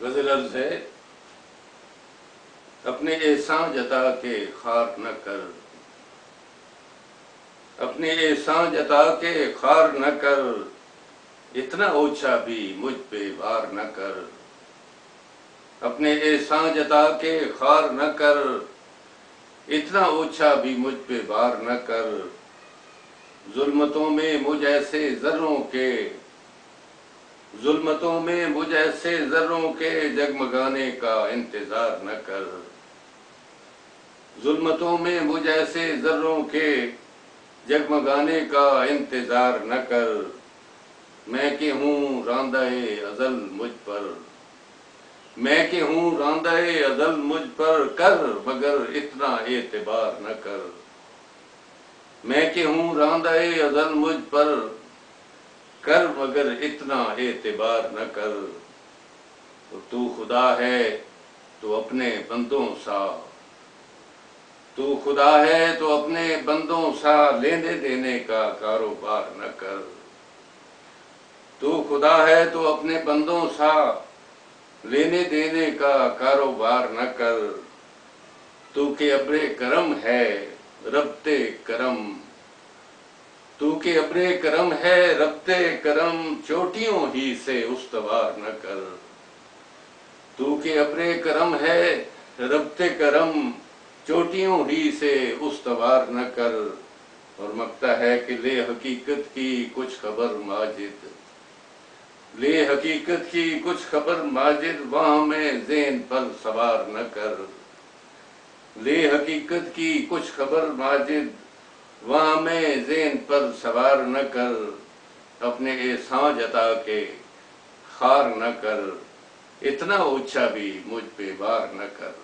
गज़ल अर्ज़ है, अपने एहसान जता के खार न कर, अपने एहसान जता के खार न कर, इतना ओछा भी मुझ पे वार न कर। अपने एहसान जता के खार न कर, इतना ओछा भी मुझ पे वार न कर। ज़ुल्मतों में मुझ ऐसे ज़र्रों के, ज़ुल्मतों में मुझ ऐसे ज़र्रों के जगमगाने का इंतज़ार न कर। ज़ुल्मतों में मुझ ऐसे ज़र्रों के जगमगाने का इंतज़ार न कर। मैं कि हूँ रांदा-ए अज़ल मुझ पर, मैं कि हूँ रांदा-ए अज़ल मुझ पर, कर मगर इतना एतबार न कर। मैं कि हूँ रांदा-ए अज़ल मुझ पर, कर मगर इतना एतबार न कर। तू खुदा है तो अपने बंदों सा, तू खुदा है तो अपने बंदों सा, लेने देने का कारोबार न कर। तू खुदा है तो अपने बंदों सा, लेने देने का कारोबार न कर। तू के अब्रे करम है रब्ते करम, तू के अब्रे करम है रब्ते करम, चोटियों ही से उस्तवार न कर। तू के अब्रे करम है रब्ते करम, चोटियों ही से उस्तवार न कर। और मकता है कि ले हकीकत की कुछ खबर माजिद, ले हकीकत की कुछ खबर माजिद, वहाँ में ज़ेन पर सवार न कर। ले हकीकत की कुछ खबर माजिद, वहाँ में ज़ेन पर सवार न कर। अपने एहसान जता के खार न कर, इतना ओछा भी मुझ पे वार न कर।